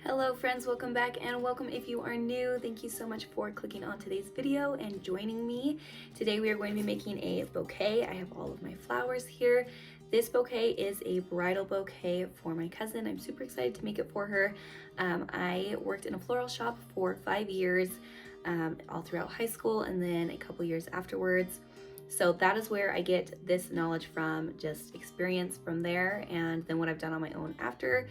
Hello friends, welcome back and welcome if you are new. Thank you so much for clicking on today's video and joining me. Today we are going to be making a bouquet. I have all of my flowers here. This bouquet is a bridal bouquet for my cousin. I'm super excited to make it for her. I worked in a floral shop for 5 years, all throughout high school and then a couple years afterwards. So that is where I get this knowledge from, just experience from there and then what I've done on my own after.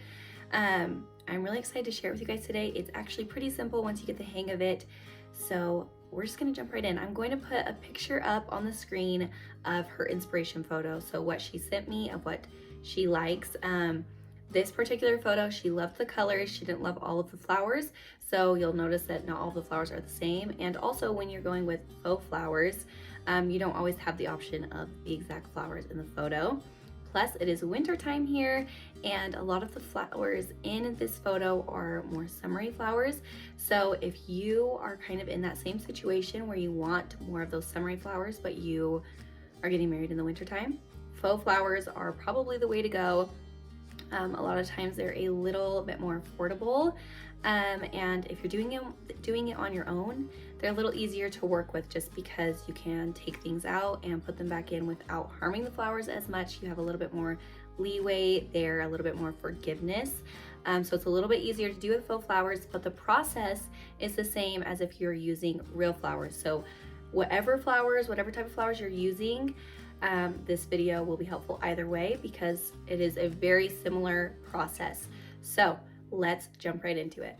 I'm really excited to share it with you guys today. It's actually pretty simple once you get the hang of it. So we're just gonna jump right in. I'm going to put a picture up on the screen of her inspiration photo. So what she sent me of what she likes. This particular photo, she loved the colors. She didn't love all of the flowers. So you'll notice that not all the flowers are the same. And also when you're going with faux flowers, you don't always have the option of the exact flowers in the photo. Plus it is winter time here and a lot of the flowers in this photo are more summery flowers. So if you are kind of in that same situation where you want more of those summery flowers but you are getting married in the winter time, faux flowers are probably the way to go. A lot of times they're a little bit more affordable, and if you're doing it on your own, they're a little easier to work with just because you can take things out and put them back in without harming the flowers as much. You have a little bit more leeway there, a little bit more forgiveness. So it's a little bit easier to do with faux flowers, but the process is the same as if you're using real flowers. So whatever type of flowers you're using, this video will be helpful either way because it is a very similar process. So let's jump right into it.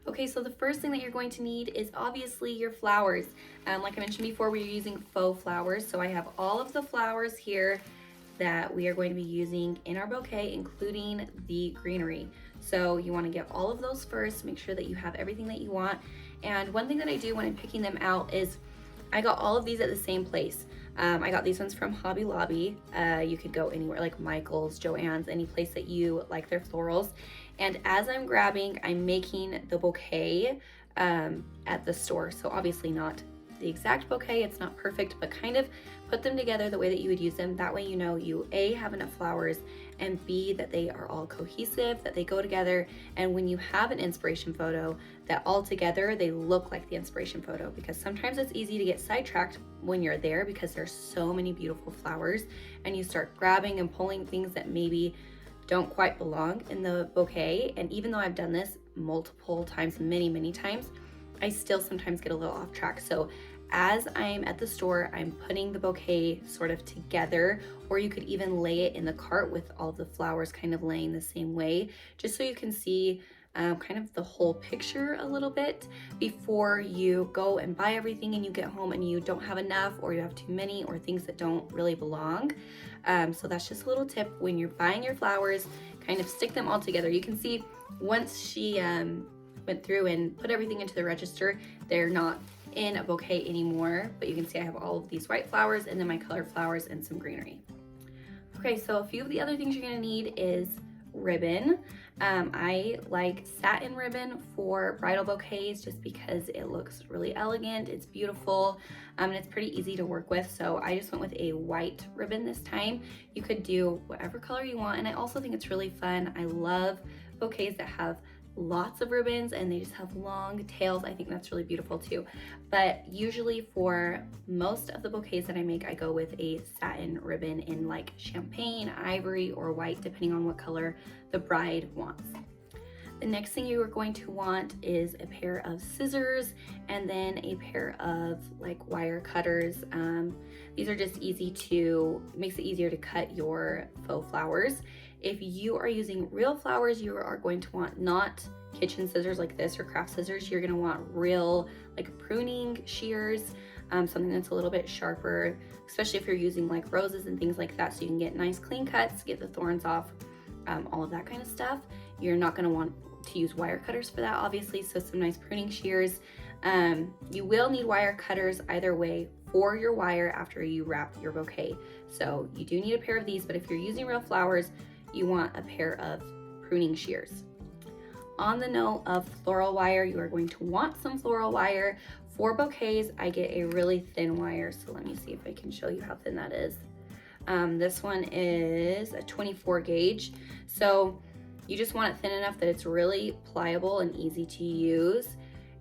Okay, so the first thing that you're going to need is obviously your flowers. Like I mentioned before, we're using faux flowers. So I have all of the flowers here that we are going to be using in our bouquet, including the greenery. So you want to get all of those first, make sure that you have everything that you want. And one thing that I do when I'm picking them out is I got all of these at the same place. I got these ones from Hobby Lobby. You could go anywhere like Michael's, Joann's, any place that you like their florals. And as I'm grabbing, I'm making the bouquet at the store. So obviously not the exact bouquet, it's not perfect, but kind of put them together the way that you would use them. That way you know you A, have enough flowers, and B, that they are all cohesive, that they go together, and when you have an inspiration photo, that all together they look like the inspiration photo, because sometimes it's easy to get sidetracked when you're there because there's so many beautiful flowers and you start grabbing and pulling things that maybe don't quite belong in the bouquet. And even though I've done this multiple times, many times, I still sometimes get a little off track. So as I'm at the store, I'm putting the bouquet sort of together, or you could even lay it in the cart with all the flowers kind of laying the same way, just so you can see kind of the whole picture a little bit before you go and buy everything and you get home and you don't have enough, or you have too many, or things that don't really belong. So that's just a little tip when you're buying your flowers, kind of stick them all together. You can see once she went through and put everything into the register, they're not in a bouquet anymore, but you can see I have all of these white flowers and then my colored flowers and some greenery. Okay, so a few of the other things you're gonna need is ribbon. I like satin ribbon for bridal bouquets just because it looks really elegant, it's beautiful, and it's pretty easy to work with. So I just went with a white ribbon this time. You could do whatever color you want, and I also think it's really fun. I love bouquets that have lots of ribbons and they just have long tails. I think that's really beautiful too. But usually for most of the bouquets that I make, I go with a satin ribbon in like champagne, ivory, or white, depending on what color the bride wants. The next thing you are going to want is a pair of scissors and then a pair of like wire cutters. These are just makes it easier to cut your faux flowers. If you are using real flowers, you are going to want not kitchen scissors like this or craft scissors. You're gonna want real like pruning shears, something that's a little bit sharper, especially if you're using like roses and things like that, so you can get nice clean cuts, get the thorns off, all of that kind of stuff. You're not gonna want to use wire cutters for that, obviously, so some nice pruning shears. You will need wire cutters either way for your wire after you wrap your bouquet. So you do need a pair of these, but if you're using real flowers, you want a pair of pruning shears. On the note of floral wire, you are going to want some floral wire. For bouquets, I get a really thin wire, so let me see if I can show you how thin that is. This one is a 24 gauge. So you just want it thin enough that it's really pliable and easy to use.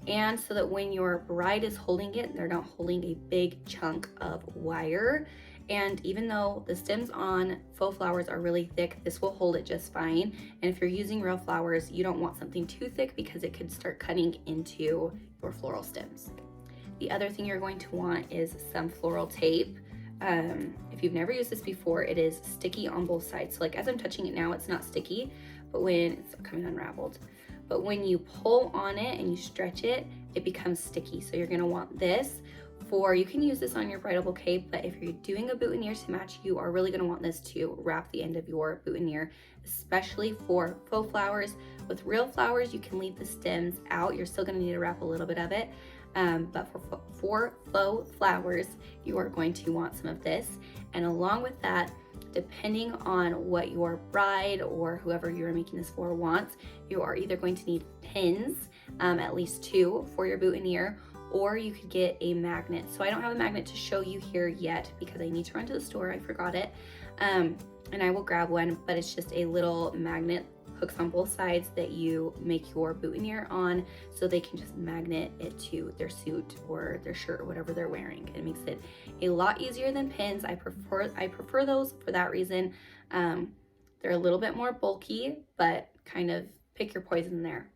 And so that when your bride is holding it, they're not holding a big chunk of wire. And even though the stems on faux flowers are really thick, this will hold it just fine. And if you're using real flowers, you don't want something too thick because it could start cutting into your floral stems. The other thing you're going to want is some floral tape. If you've never used this before, it is sticky on both sides. So like as I'm touching it now, it's not sticky, but when it's coming unraveled. But when you pull on it and you stretch it, it becomes sticky. So you're gonna want this for, you can use this on your bridal bouquet, but if you're doing a boutonniere to match, you are really gonna want this to wrap the end of your boutonniere, especially for faux flowers. With real flowers, you can leave the stems out. You're still gonna need to wrap a little bit of it. But for faux flowers, you are going to want some of this. And along with that, depending on what your bride or whoever you're making this for wants, you are either going to need pins, at least 2 for your boutonniere, or you could get a magnet. So I don't have a magnet to show you here yet because I need to run to the store, I forgot it. And I will grab one, but it's just a little magnet, hooks on both sides that you make your boutonniere on, so they can just magnet it to their suit or their shirt or whatever they're wearing. It makes it a lot easier than pins. I prefer those for that reason. They're a little bit more bulky, but kind of pick your poison there.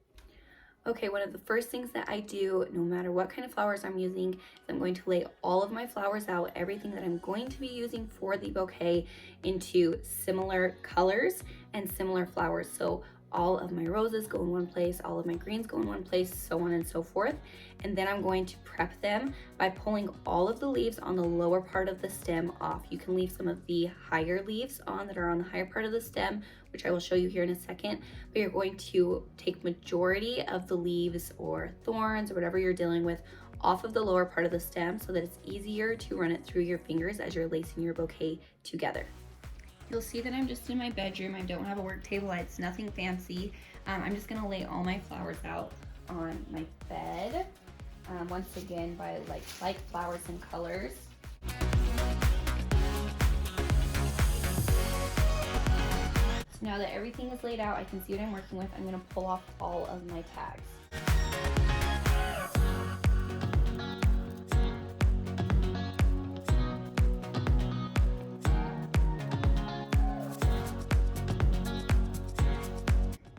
Okay, one of the first things that I do, no matter what kind of flowers I'm using, is I'm going to lay all of my flowers out, everything that I'm going to be using for the bouquet, into similar colors and similar flowers. So all of my roses go in one place, all of my greens go in one place, so on and so forth. And then I'm going to prep them by pulling all of the leaves on the lower part of the stem off. You can leave some of the higher leaves on that are on the higher part of the stem, which I will show you here in a second, but you're going to take majority of the leaves or thorns or whatever you're dealing with off of the lower part of the stem so that it's easier to run it through your fingers as you're lacing your bouquet together. You'll see that I'm just in my bedroom. I don't have a work table. It's nothing fancy. I'm just gonna lay all my flowers out on my bed. Once again, by like flowers and colors. So now that everything is laid out, I can see what I'm working with. I'm gonna pull off all of my tags.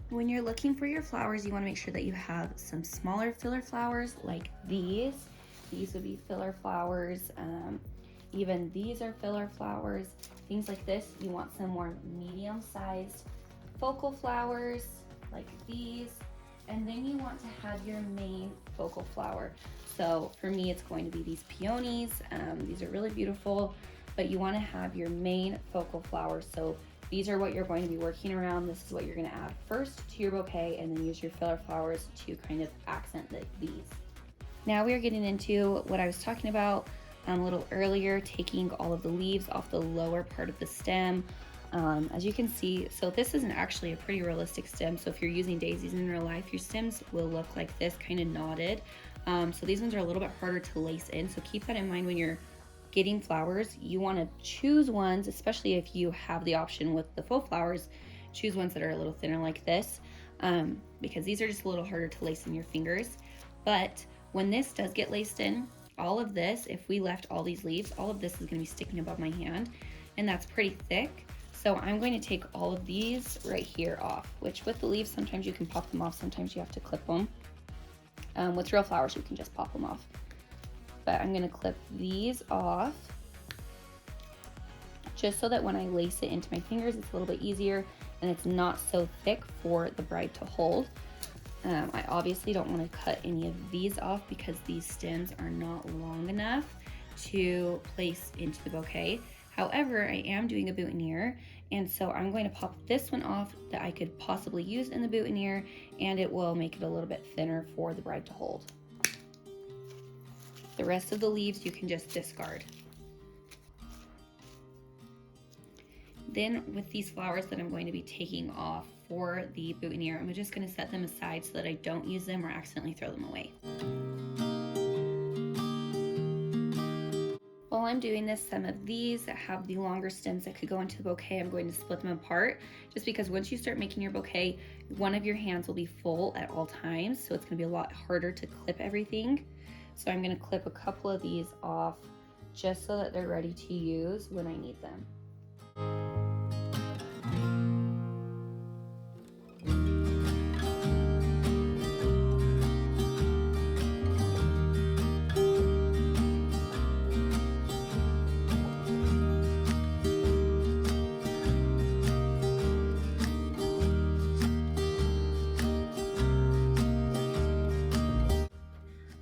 When you're looking for your flowers, you want to make sure that you have some smaller filler flowers like these. These would be filler flowers. Even these are filler flowers. Things like this, you want some more medium-sized focal flowers like these. And then you want to have your main focal flower. So for me, it's going to be these peonies. These are really beautiful, but you want to have your main focal flowers. So these are what you're going to be working around. This is what you're going to add first to your bouquet, and then use your filler flowers to kind of accent these. Now we are getting into what I was talking about a little earlier, taking all of the leaves off the lower part of the stem. As you can see, so this isn't actually a pretty realistic stem. So if you're using daisies in real life, your stems will look like this, kind of knotted. So these ones are a little bit harder to lace in. So keep that in mind when you're getting flowers. You want to choose ones, especially if you have the option with the faux flowers, choose ones that are a little thinner like this, because these are just a little harder to lace in your fingers. But when this does get laced in, all of this, if we left all these leaves, all of this is going to be sticking above my hand, and that's pretty thick. So I'm going to take all of these right here off, which with the leaves, sometimes you can pop them off, sometimes you have to clip them. With real flowers, you can just pop them off. But I'm gonna clip these off just so that when I lace it into my fingers, it's a little bit easier and it's not so thick for the bride to hold. I obviously don't want to cut any of these off because these stems are not long enough to place into the bouquet. However, I am doing a boutonniere, and so I'm going to pop this one off that I could possibly use in the boutonniere, and it will make it a little bit thinner for the bride to hold. The rest of the leaves you can just discard. Then with these flowers that I'm going to be taking off for the boutonniere, I'm just going to set them aside so that I don't use them or accidentally throw them away. While I'm doing this, some of these that have the longer stems that could go into the bouquet, I'm going to split them apart, just because once you start making your bouquet, one of your hands will be full at all times, so it's gonna be a lot harder to clip everything. So I'm gonna clip a couple of these off just so that they're ready to use when I need them.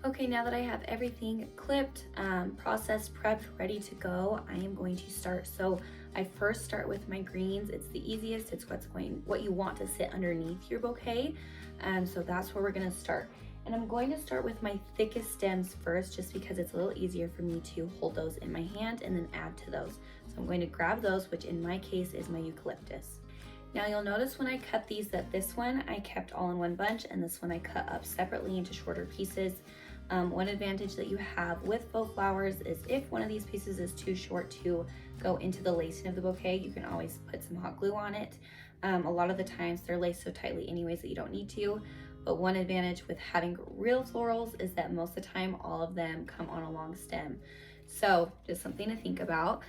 Okay, now that I have everything clipped, processed, prepped, ready to go, I am going to start. So I first start with my greens. It's the easiest. It's what you want to sit underneath your bouquet. So that's where we're gonna start. And I'm going to start with my thickest stems first, just because it's a little easier for me to hold those in my hand and then add to those. So I'm going to grab those, which in my case is my eucalyptus. Now you'll notice when I cut these that this one I kept all in one bunch and this one I cut up separately into shorter pieces. One advantage that you have with faux flowers is if one of these pieces is too short to go into the lacing of the bouquet, you can always put some hot glue on it. A lot of the times they're laced so tightly anyways that you don't need to. But one advantage with having real florals is that most of the time all of them come on a long stem. So just something to think about.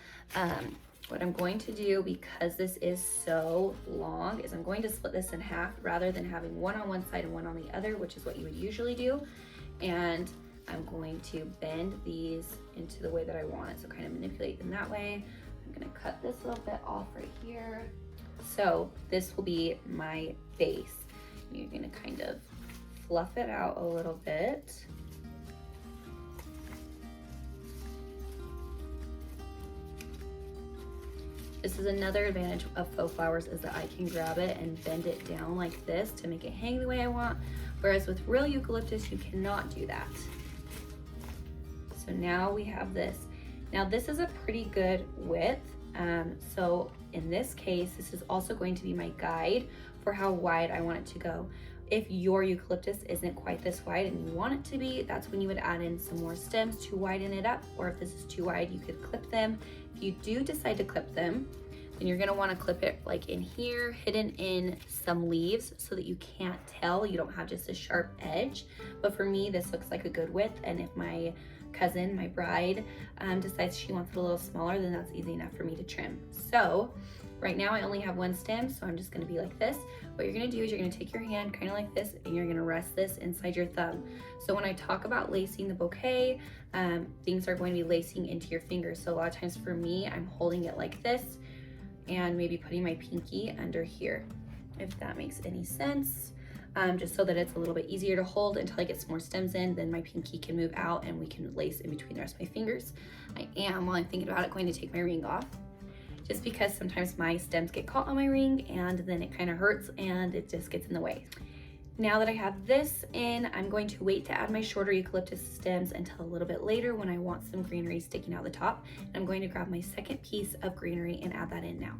What I'm going to do, because this is so long, is I'm going to split this in half rather than having one on one side and one on the other, which is what you would usually do. And I'm going to bend these into the way that I want it. So kind of manipulate them that way. I'm gonna cut this little bit off right here. So this will be my base. You're gonna kind of fluff it out a little bit. This is another advantage of faux flowers, is that I can grab it and bend it down like this to make it hang the way I want. Whereas with real eucalyptus, you cannot do that. So now we have this. Now this is a pretty good width. So in this case, this is also going to be my guide for how wide I want it to go. If your eucalyptus isn't quite this wide and you want it to be, that's when you would add in some more stems to widen it up. Or if this is too wide, you could clip them. If you do decide to clip them, then you're gonna wanna clip it like in here, hidden in some leaves so that you can't tell, you don't have just a sharp edge. But for me, this looks like a good width. And if my cousin, my bride, decides she wants it a little smaller, then that's easy enough for me to trim. So right now I only have one stem, so I'm just gonna be like this. What you're gonna do is you're gonna take your hand kind of like this and you're gonna rest this inside your thumb. So when I talk about lacing the bouquet, things are going to be lacing into your fingers. So a lot of times for me, I'm holding it like this and maybe putting my pinky under here, if that makes any sense. Just so that it's a little bit easier to hold until I get some more stems in, then my pinky can move out and we can lace in between the rest of my fingers. I am, while I'm thinking about it, going to take my ring off, just because sometimes my stems get caught on my ring and then it kind of hurts and it just gets in the way. Now that I have this in, I'm going to wait to add my shorter eucalyptus stems until a little bit later when I want some greenery sticking out the top. And I'm going to grab my second piece of greenery and add that in now.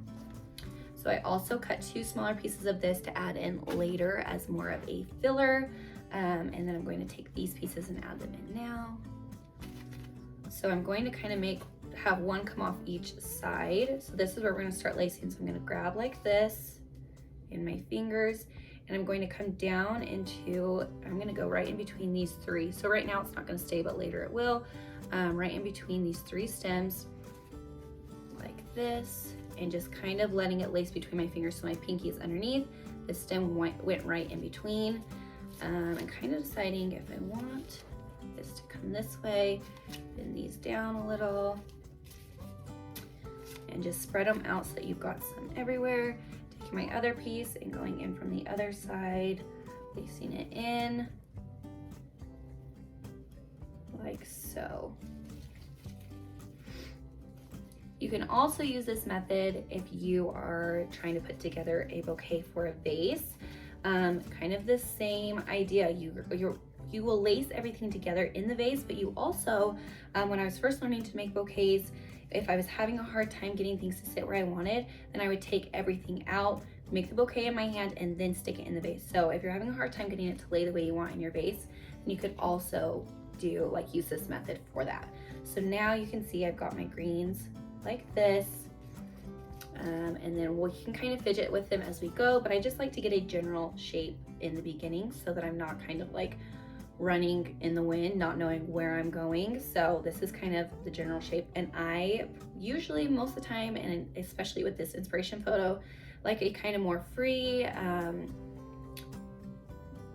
So I also cut 2 smaller pieces of this to add in later as more of a filler. And then I'm going to take these pieces and add them in now. So I'm going to kind of have one come off each side. So this is where we're gonna start lacing. So I'm gonna grab like this in my fingers and I'm going to come down into, I'm gonna go right in between these 3. So right now it's not gonna stay, but later it will. Right in between these 3 stems, like this, and just kind of letting it lace between my fingers so my pinky is underneath. The stem went right in between. And kind of deciding if I want this to come this way, bend these down a little, and just spread them out so that you've got some everywhere. Taking my other piece and going in from the other side, lacing it in, like so. You can also use this method if you are trying to put together a bouquet for a vase. Kind of the same idea. You will lace everything together in the vase, but you also, when I was first learning to make bouquets, if I was having a hard time getting things to sit where I wanted, then I would take everything out, make the bouquet in my hand, and then stick it in the vase. So if you're having a hard time getting it to lay the way you want in your vase, then you could also use this method for that. So now you can see I've got my greens like this. And then we can kind of fidget with them as we go, but I just like to get a general shape in the beginning so that I'm not kind of like running in the wind, not knowing where I'm going. So this is kind of the general shape, and I usually most of the time, and especially with this inspiration photo, like a kind of more free,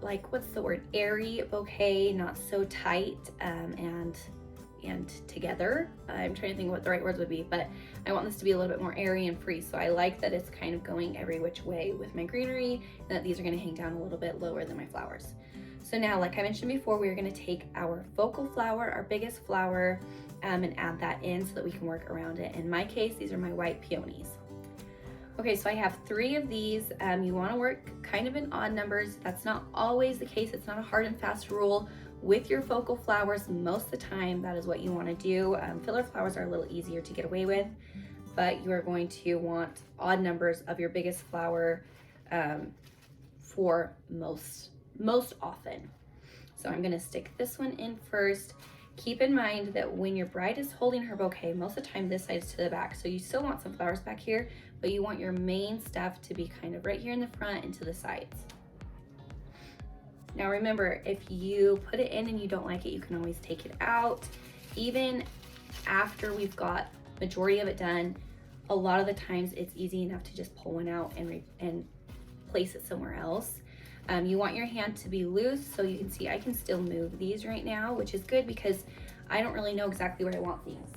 like what's the word, airy bouquet, not so tight and together. I'm trying to think what the right words would be, but I want this to be a little bit more airy and free. So I like that it's kind of going every which way with my greenery, and that these are going to hang down a little bit lower than my flowers. So now, like I mentioned before, we're going to take our focal flower, our biggest flower, and add that in so that we can work around it. In my case, these are my white peonies. Okay, so I have 3 of these. You want to work kind of in odd numbers. That's not always the case. It's not a hard and fast rule. With your focal flowers, most of the time, that is what you want to do. Filler flowers are a little easier to get away with, but you are going to want odd numbers of your biggest flower for most often. So I'm going to stick this one in first. Keep in mind that when your bride is holding her bouquet, most of the time this side is to the back. So you still want some flowers back here, but you want your main stuff to be kind of right here in the front and to the sides. Now remember, if you put it in and you don't like it, you can always take it out. Even after we've got majority of it done, a lot of the times it's easy enough to just pull one out and place it somewhere else. You want your hand to be loose, so you can see I can still move these right now, which is good because I don't really know exactly where I want things.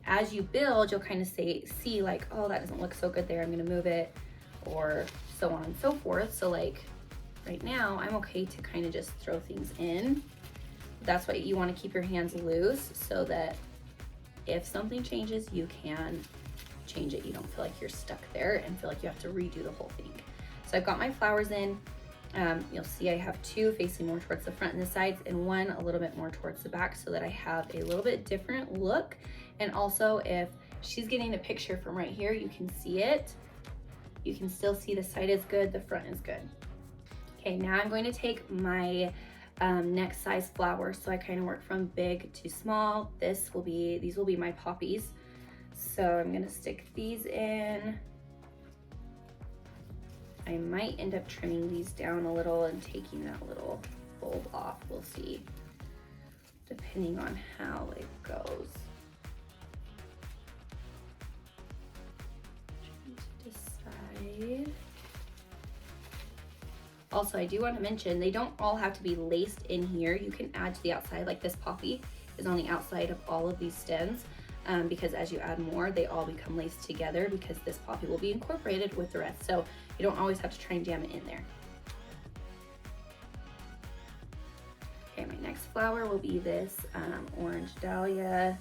As you build, you'll kind of see like, oh, that doesn't look so good there, I'm gonna move it, or so on and so forth. So like right now, I'm okay to kind of just throw things in. That's why you want to keep your hands loose so that if something changes, you can change it. You don't feel like you're stuck there and feel like you have to redo the whole thing. So I've got my flowers in. You'll see I have 2 facing more towards the front and the sides, and 1 a little bit more towards the back, so that I have a little bit different look. And also, if she's getting the picture from right here, you can see it. You can still see the side is good, the front is good. Okay, now I'm going to take my next size flower. So I kind of work from big to small. These will be my poppies. So I'm gonna stick these in. I might end up trimming these down a little and taking that little bulb off. We'll see, depending on how it goes. Trying to decide. Also, I do want to mention, they don't all have to be laced in here. You can add to the outside, like this poppy is on the outside of all of these stems, because as you add more, they all become laced together because this poppy will be incorporated with the rest. So you don't always have to try and jam it in there. Okay, my next flower will be this orange dahlia.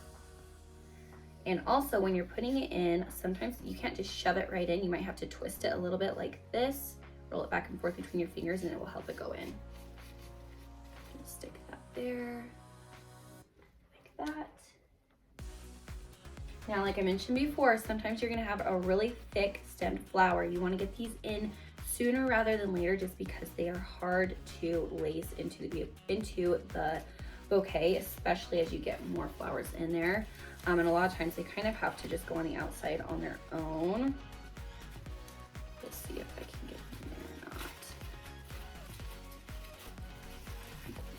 And also when you're putting it in, sometimes you can't just shove it right in. You might have to twist it a little bit like this. Roll it back and forth between your fingers and it will help it go in. Just stick that there, like that. Now, like I mentioned before, sometimes you're gonna have a really thick stemmed flower. You wanna get these in sooner rather than later, just because they are hard to lace into the bouquet, especially as you get more flowers in there. And a lot of times they kind of have to just go on the outside on their own. We'll see if I can get in there or not.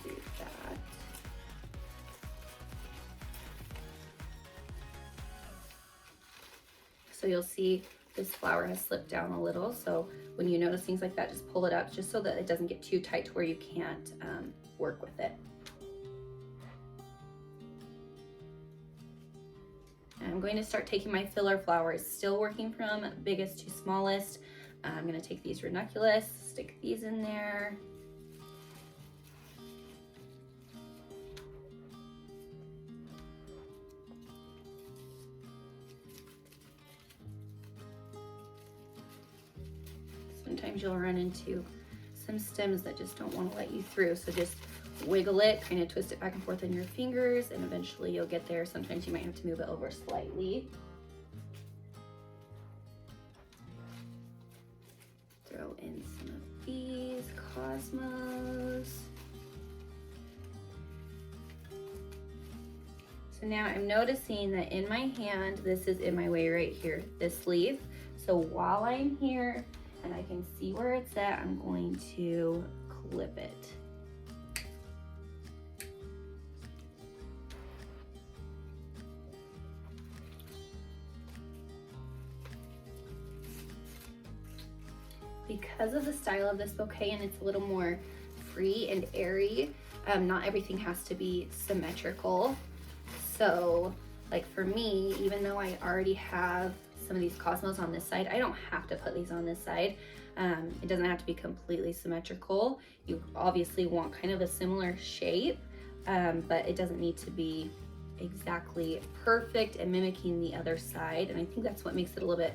Do that. So you'll see this flower has slipped down a little. So when you notice things like that, just pull it up just so that it doesn't get too tight to where you can't work with it. I'm going to start taking my filler flowers, still working from biggest to smallest. I'm going to take these ranunculus, stick these in there. Sometimes you'll run into some stems that just don't want to let you through, so just wiggle it, kind of twist it back and forth in your fingers, and eventually you'll get there. Sometimes you might have to move it over slightly. Throw in some of these cosmos. So now I'm noticing that in my hand, this is in my way right here, this leaf. So while I'm here and I can see where it's at, I'm going to clip it. Because of the style of this bouquet and it's a little more free and airy, not everything has to be symmetrical. So like for me, even though I already have some of these cosmos on this side, I don't have to put these on this side. It doesn't have to be completely symmetrical. You obviously want kind of a similar shape, but it doesn't need to be exactly perfect and mimicking the other side. And I think that's what makes it a little bit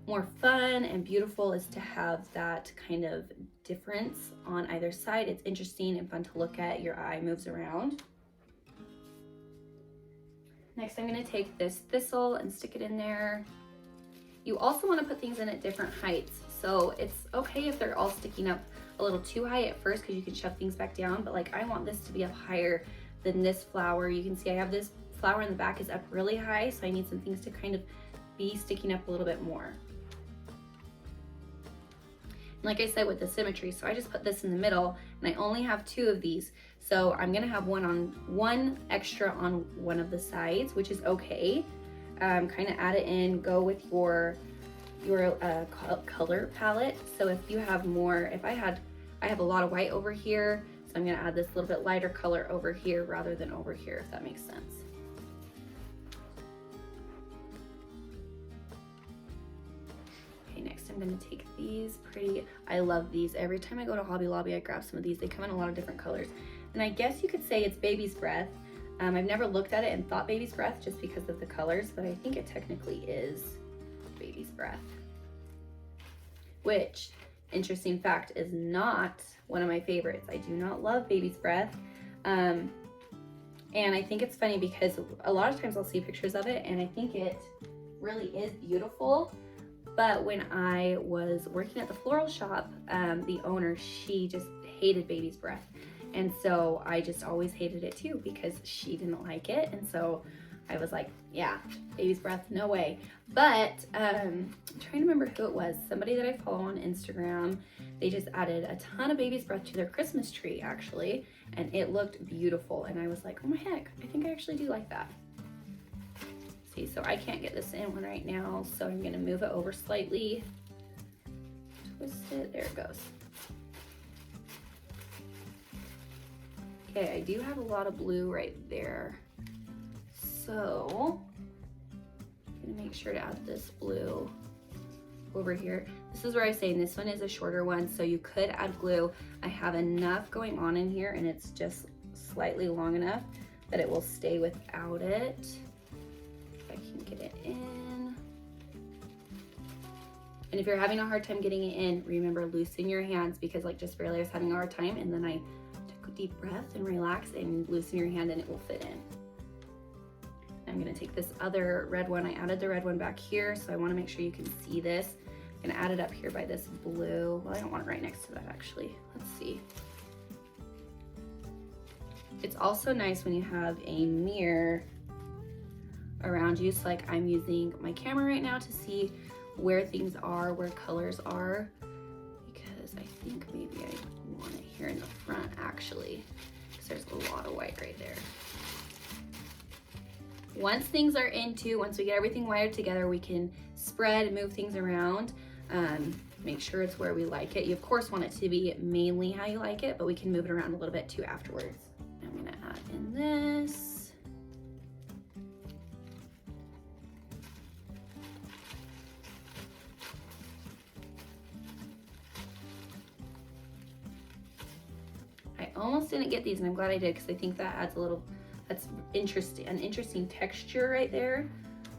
more fun and beautiful, is to have that kind of difference on either side. It's interesting and fun to look at. Your eye moves around. Next, I'm going to take this thistle and stick it in there. You also want to put things in at different heights. So it's okay if they're all sticking up a little too high at first, because you can shove things back down. But like I want this to be up higher than this flower. You can see I have this flower in the back is up really high, so I need some things to kind of be sticking up a little bit more. Like I said with the symmetry, so I just put this in the middle and I only have 2 of these. So I'm gonna have one extra on one of the sides, which is okay. Kind of add it in, go with your color palette. So if you have more, I have a lot of white over here, so I'm gonna add this little bit lighter color over here rather than over here, if that makes sense. Next, I'm going to take these pretty, I love these. Every time I go to Hobby Lobby, I grab some of these. They come in a lot of different colors. And I guess you could say it's baby's breath. I've never looked at it and thought baby's breath just because of the colors, but I think it technically is baby's breath. Which, interesting fact, is not one of my favorites. I do not love baby's breath. And I think it's funny because a lot of times I'll see pictures of it and I think it really is beautiful. But when I was working at the floral shop, the owner, she just hated baby's breath. And so I just always hated it too because she didn't like it. And so I was like, yeah, baby's breath, no way. But I'm trying to remember who it was. Somebody that I follow on Instagram, they just added a ton of baby's breath to their Christmas tree actually. And it looked beautiful. And I was like, oh my heck, I think I actually do like that. See, so I can't get this in one right now, so I'm gonna move it over slightly, twist it, there it goes. Okay, I do have a lot of blue right there, so I'm gonna make sure to add this blue over here. This is where I was saying this one is a shorter one, so you could add glue. I have enough going on in here, and it's just slightly long enough that it will stay without it. Get it in. And if you're having a hard time getting it in, remember, loosen your hands, because like just barely I was having a hard time, and then I took a deep breath and relax and loosen your hand and it will fit in. I'm gonna take this other red one. I added the red one back here, so I wanna make sure you can see this. I'm gonna add it up here by this blue. Well, I don't want it right next to that actually. Let's see. It's also nice when you have a mirror around you, so like I'm using my camera right now to see where things are, where colors are, because I think maybe I want it here in the front actually, because there's a lot of white right there. Once things are once we get everything wired together, we can spread and move things around, make sure it's where we like it. You of course want it to be mainly how you like it, but we can move it around a little bit too afterwards. I'm gonna add in this. Almost didn't get these, and I'm glad I did, because I think that adds that's interesting, an interesting texture right there.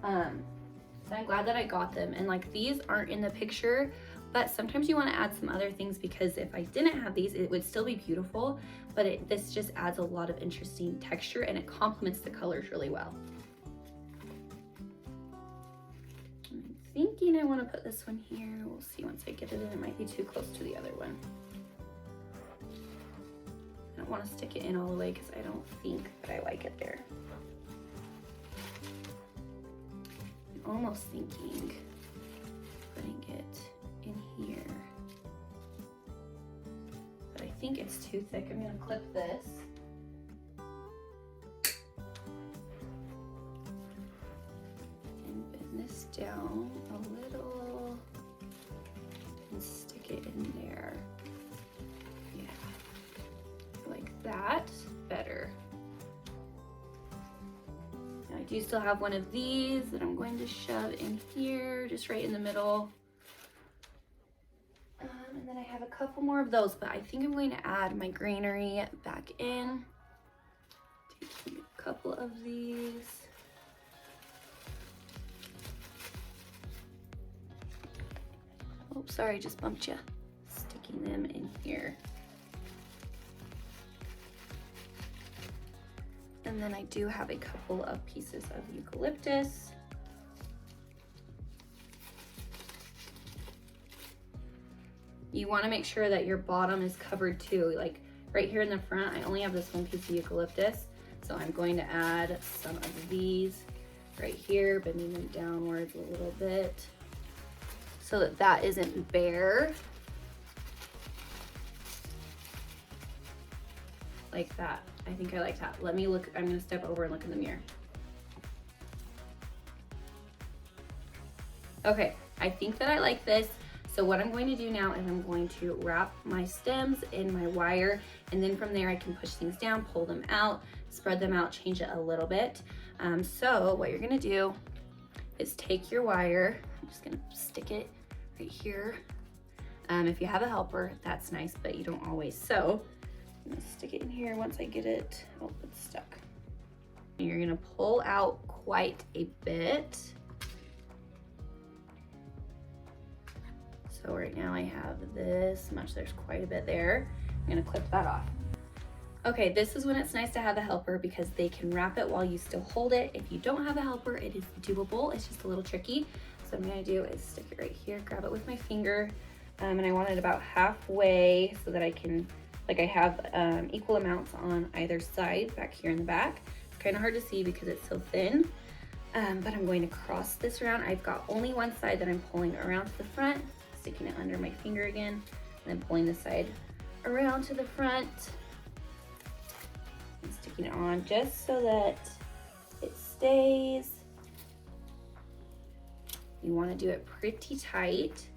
So I'm glad that I got them. And like these aren't in the picture, but sometimes you want to add some other things, because if I didn't have these, it would still be beautiful, but this just adds a lot of interesting texture and it complements the colors really well. I'm thinking I want to put this one here. We'll see once I get it in. It might be too close to the other one. I don't want to stick it in all the way because I don't think that I like it there. almost thinking putting it in here, but I think it's too thick. I'm gonna clip this. And bend this down a little and stick it in there. Yeah, like that, better. Now I do still have one of these that I'm going to shove in here, just right in the middle. And then I have a couple more of those, but I think I'm going to add my greenery back in. Taking a couple of these. Oh, sorry, just bumped you. Sticking them in here. And then I do have a couple of pieces of eucalyptus. You want to make sure that your bottom is covered too. Like right here in the front, I only have this one piece of eucalyptus. So I'm going to add some of these right here, bending them downwards a little bit so that that isn't bare. Like that. I think I like that. Let me look, I'm gonna step over and look in the mirror. Okay, I think that I like this. So what I'm going to do now is I'm going to wrap my stems in my wire, and then from there I can push things down, pull them out, spread them out, change it a little bit. So what you're gonna do is take your wire, I'm just gonna stick it right here. If you have a helper, that's nice, but you don't always. So I'm gonna stick it in here once I get it. Oh, it's stuck. And you're gonna pull out quite a bit. So right now I have this much, there's quite a bit there. I'm gonna clip that off. Okay, this is when it's nice to have a helper because they can wrap it while you still hold it. If you don't have a helper, it is doable. It's just a little tricky. So what I'm gonna do is stick it right here, grab it with my finger, and I want it about halfway so that I can, like I have equal amounts on either side back here in the back. It's kind of hard to see because it's so thin, but I'm going to cross this around. I've got only one side that I'm pulling around to the front, sticking it under my finger again, and then pulling the side around to the front and sticking it on just so that it stays. You want to do it pretty tight,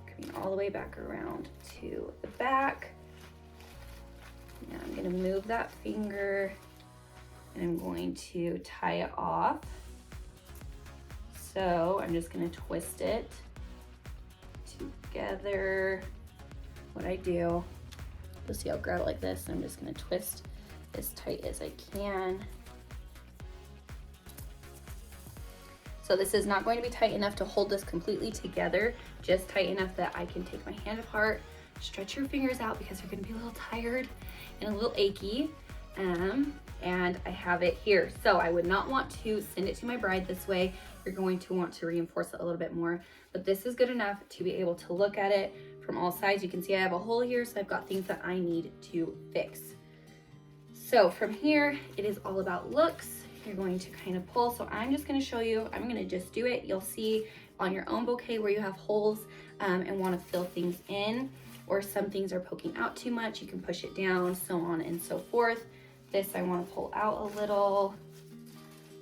coming all the way back around to the back. Now I'm going to move that finger and I'm going to tie it off. So I'm just going to twist it together. What I do, you'll see I'll grab it like this, and I'm just going to twist as tight as I can. So this is not going to be tight enough to hold this completely together, just tight enough that I can take my hand apart, stretch your fingers out because you're going to be a little tired and a little achy. And I have it here. So I would not want to send it to my bride this way. You're going to want to reinforce it a little bit more, but this is good enough to be able to look at it from all sides. You can see I have a hole here, so I've got things that I need to fix. So from here, it is all about looks. You're going to kind of pull. So I'm just going to show you, I'm going to just do it. You'll see on your own bouquet where you have holes and want to fill things in, or some things are poking out too much, you can push it down, so on and so forth. This I want to pull out a little,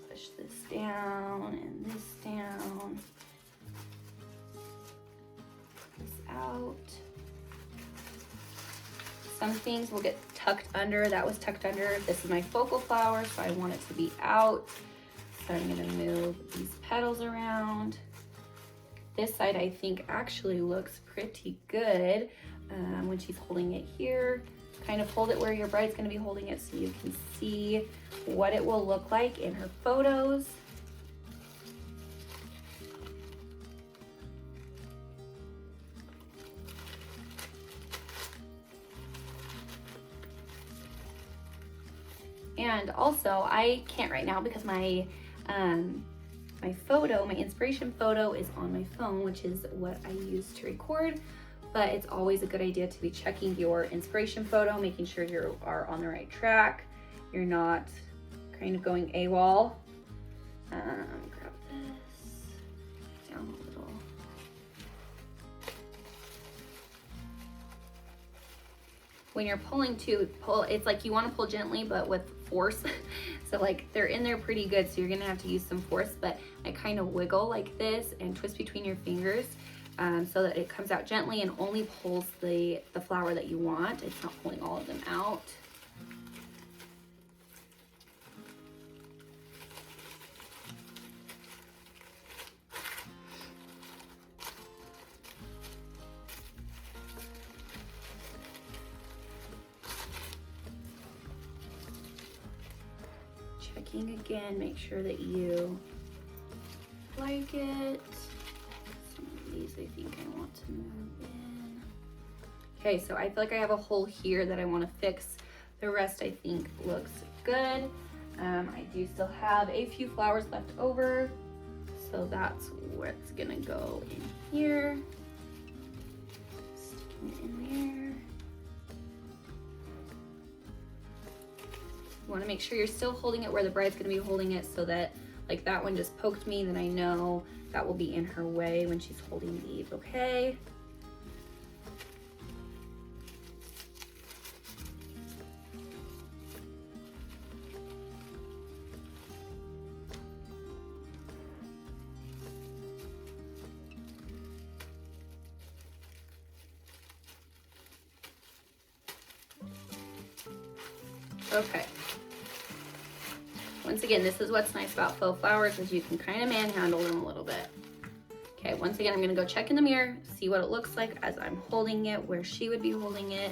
push this down and this down, this out. Some things will get tucked under. That was tucked under. This is my focal flower, so I want it to be out. So I'm going to move these petals around. This side I think actually looks pretty good when she's holding it here. Kind of hold it where your bride's going to be holding it so you can see what it will look like in her photos. And also, I can't right now because my my inspiration photo is on my phone, which is what I use to record. But it's always a good idea to be checking your inspiration photo, making sure you are on the right track. You're not kind of going AWOL. Grab this. when you're pulling too, it's like you want to pull gently but with force. So like they're in there pretty good, so you're gonna have to use some force, but I kind of wiggle like this and twist between your fingers so that it comes out gently and only pulls the flower that you want. It's not pulling all of them out. Checking again, make sure that you like it. Some of these I think I want to move in. Okay, so I feel like I have a hole here that I want to fix. The rest I think looks good. I do still have a few flowers left over, so that's what's gonna go in here. Sticking it in there. You want to make sure you're still holding it where the bride's going to be holding it, so that like that one just poked me, then I know that will be in her way when she's holding the bouquet. Okay. Once again, this is what's nice about faux flowers, is you can kind of manhandle them a little bit. Okay, once again, I'm gonna go check in the mirror, see what it looks like as I'm holding it, where she would be holding it,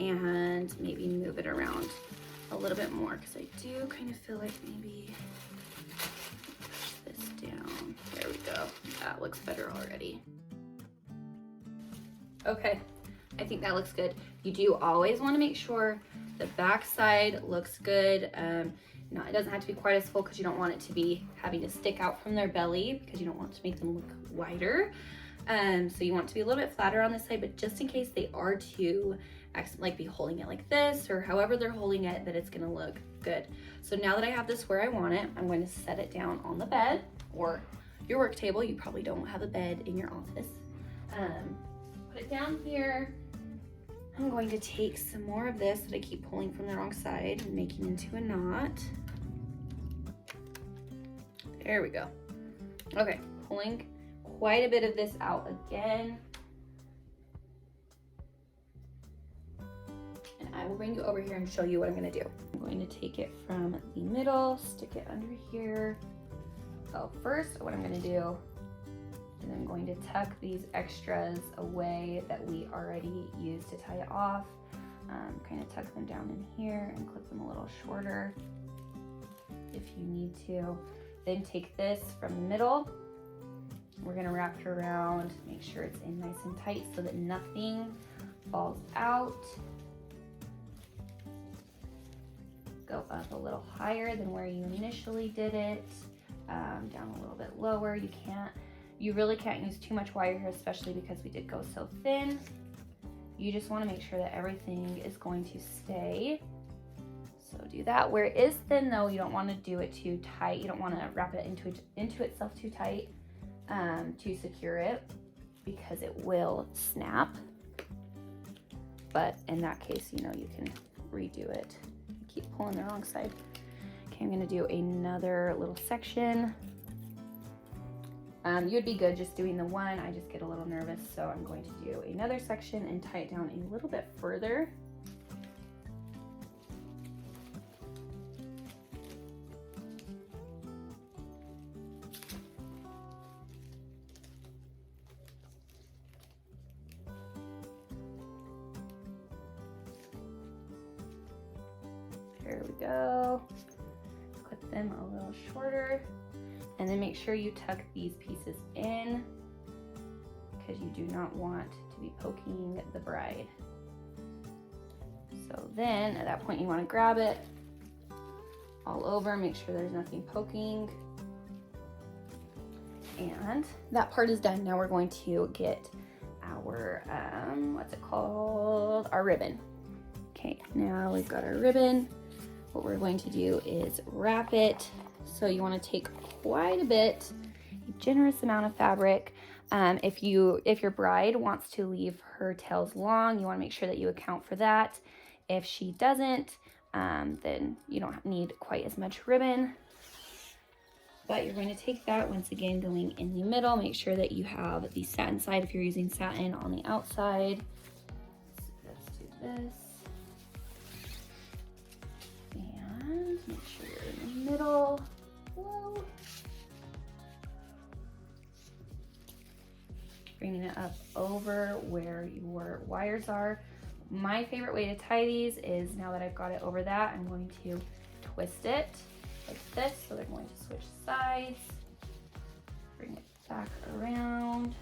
and maybe move it around a little bit more, because I do kind of feel like maybe push this down. There we go. That looks better already. Okay, I think that looks good. You do always want to make sure the back side looks good. No, it doesn't have to be quite as full, because you don't want it to be having to stick out from their belly, because you don't want to make them look wider. So you want it to be a little bit flatter on this side, but just in case they are to like be holding it like this, or however they're holding it, that it's gonna look good. So now that I have this where I want it, I'm going to set it down on the bed or your work table. You probably don't have a bed in your office. Put it down here. I'm going to take some more of this that I keep pulling from the wrong side and making into a knot. There we go. Okay, pulling quite a bit of this out again. And I will bring you over here and show you what I'm gonna do. I'm going to take it from the middle, stick it under here. So first, what I'm gonna do is I'm going to tuck these extras away that we already used to tie it off. Kind of tuck them down in here and clip them a little shorter if you need to. Then take this from the middle. We're gonna wrap it around, make sure it's in nice and tight so that nothing falls out. Go up a little higher than where you initially did it, down a little bit lower. You really can't use too much wire here, especially because we did go so thin. You just want to make sure that everything is going to stay. So do that. Where it is thin though, you don't want to do it too tight. You don't want to wrap it into itself too tight to secure it, because it will snap. But in that case, you know, you can redo it. Keep pulling the wrong side. Okay, I'm going to do another little section. You'd be good just doing the one. I just get a little nervous, so I'm going to do another section and tie it down a little bit further. There we go. Clip them a little shorter. And then make sure you tuck these pieces in, because you do not want to be poking the bride. So then at that point you want to grab it all over, make sure there's nothing poking. And that part is done. Now we're going to get our, what's it called? Our ribbon. Okay, now we've got our ribbon. What we're going to do is wrap it. So you want to take quite a bit, a generous amount of fabric. If your bride wants to leave her tails long, you want to make sure that you account for that. If she doesn't, then you don't need quite as much ribbon. But you're going to take that, once again, going in the middle. Make sure that you have the satin side if you're using satin on the outside. So let's do this. And make sure you're in the middle. Whoa. Bringing it up over where your wires are. My favorite way to tie these is, now that I've got it over that, I'm going to twist it like this, so they're going to switch sides. Bring it back around,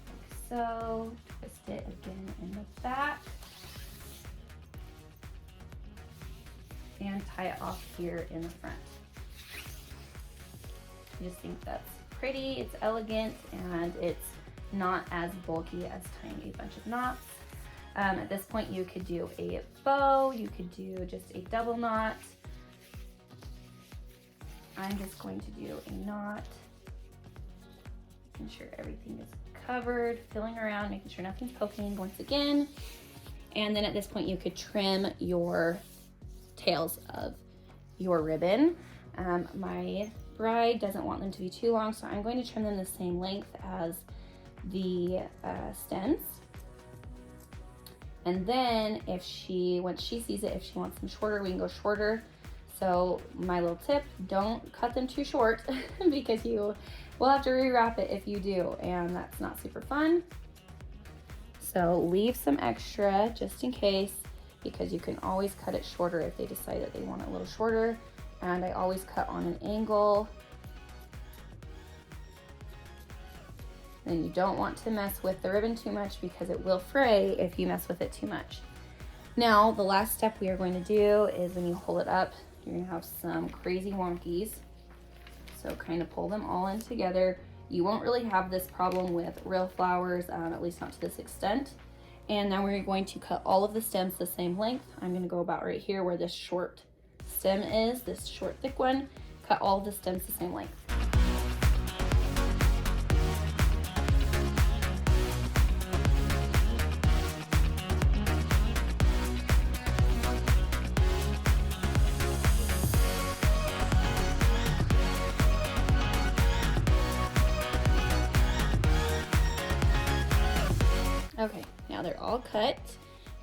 like so. Twist it again in the back, and tie it off here in the front. I just think that's pretty, it's elegant, and it's not as bulky as tying a bunch of knots. At this point, you could do a bow, you could do just a double knot. I'm just going to do a knot, making sure everything is covered, feeling around, making sure nothing's poking once again. And then at this point, you could trim your tails of your ribbon. My bride doesn't want them to be too long, so I'm going to trim them the same length as the stems. And then if once she sees it, if she wants them shorter, we can go shorter. So my little tip, don't cut them too short because you will have to rewrap it if you do, and that's not super fun. So leave some extra just in case, because you can always cut it shorter if they decide that they want it a little shorter. And I always cut on an angle. And you don't want to mess with the ribbon too much because it will fray if you mess with it too much. Now, the last step we are going to do is when you hold it up, you're gonna have some crazy wonkies. So kind of pull them all in together. You won't really have this problem with real flowers, at least not to this extent. And now we're going to cut all of the stems the same length. I'm gonna go about right here where this short stem is, this short thick one. Cut all of the stems the same length. Okay, now they're all cut.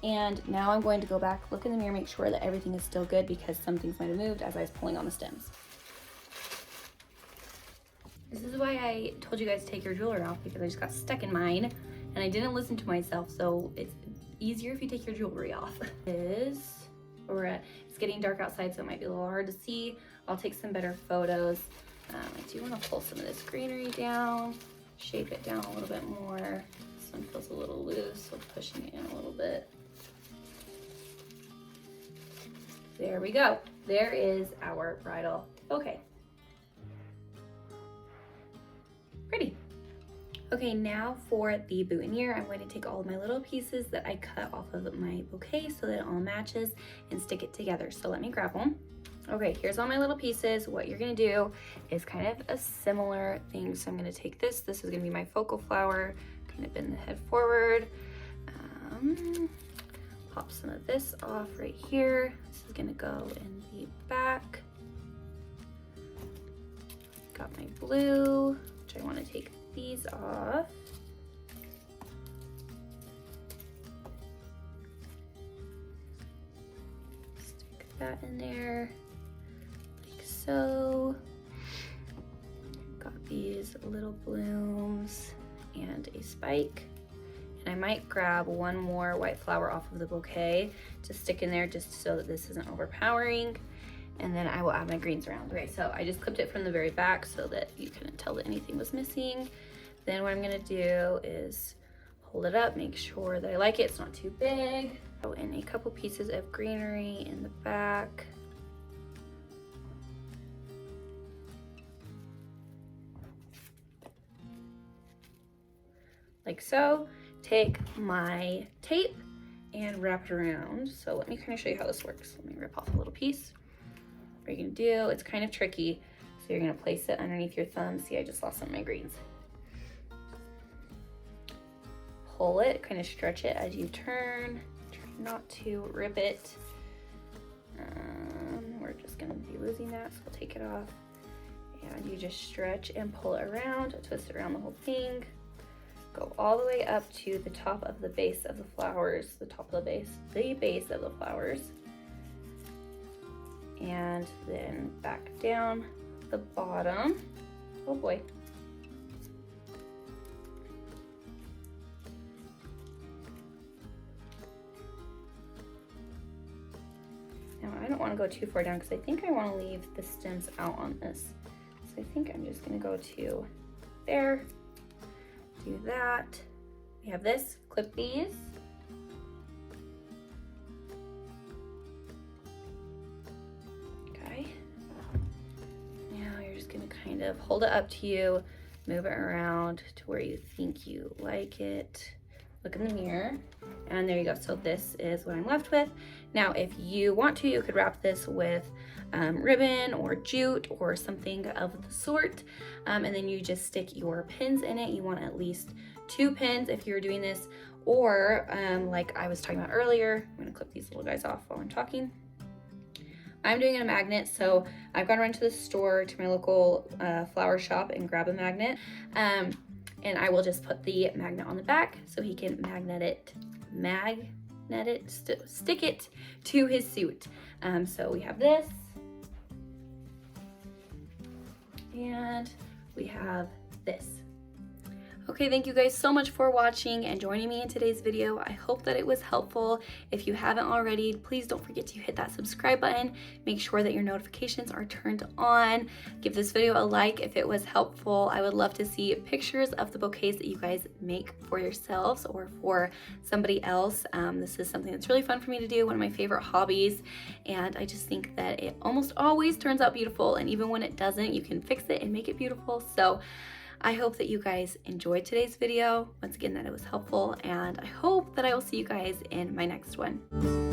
And now I'm going to go back, look in the mirror, make sure that everything is still good because some things might have moved as I was pulling on the stems. This is why I told you guys to take your jewelry off, because I just got stuck in mine and I didn't listen to myself. So it's easier if you take your jewelry off. It's getting dark outside, so it might be a little hard to see. I'll take some better photos. I do want to pull some of this greenery down, shape it down a little bit more. This one feels a little loose, so pushing it in a little bit. There we go. There is our bridal bouquet. Pretty. Okay, now for the boutonniere, I'm going to take all of my little pieces that I cut off of my bouquet so that it all matches and stick it together. So let me grab them. Okay, here's all my little pieces. What you're gonna do is kind of a similar thing. So I'm gonna take this. This is gonna be my focal flower. Kind of bend the head forward. Pop some of this off right here. This is gonna go in the back. Got my blue, which I wanna take these off. Stick that in there. So, got these little blooms and a spike. And I might grab one more white flower off of the bouquet to stick in there just so that this isn't overpowering. And then I will add my greens around. Okay, so I just clipped it from the very back so that you couldn't tell that anything was missing. Then what I'm gonna do is hold it up, make sure that I like it, it's not too big. Throw in a couple pieces of greenery in the back. Like so. Take my tape and wrap it around. So let me kind of show you how this works. Let me rip off a little piece. What you're gonna do, it's kind of tricky. So you're gonna place it underneath your thumb. See, I just lost some of my greens. pull it, kind of stretch it as you turn. Try not to rip it. We're just gonna be losing that, so we'll take it off. And you just stretch and pull it around, twist it around the whole thing. Go all the way up to the top of the base of the flowers, the base of the flowers. And then back down the bottom. Oh boy. Now I don't want to go too far down because I think I want to leave the stems out on this. So I think I'm just going to go to there, do that. We have this, clip these. Okay. Now you're just going to kind of hold it up to you, move it around to where you think you like it. Look in the mirror, and there you go. So this is what I'm left with. Now, if you want to, you could wrap this with ribbon or jute or something of the sort, and then you just stick your pins in it. You want at least 2 pins if you're doing this, or like I was talking about earlier, I'm gonna clip these little guys off while I'm talking. I'm doing a magnet, so I've gone run to the store, to my local flower shop, and grab a magnet. And I will just put the magnet on the back so he can stick it to his suit. So we have this, and we have this. Okay, thank you guys so much for watching and joining me in today's video. I hope that it was helpful. If you haven't already, please don't forget to hit that subscribe button. Make sure that your notifications are turned on. Give this video a like if it was helpful. I would love to see pictures of the bouquets that you guys make for yourselves or for somebody else. This is something that's really fun for me to do, one of my favorite hobbies, and I just think that it almost always turns out beautiful, and even when it doesn't, you can fix it and make it beautiful. So I hope that you guys enjoyed today's video. Once again, that it was helpful, and I hope that I will see you guys in my next one.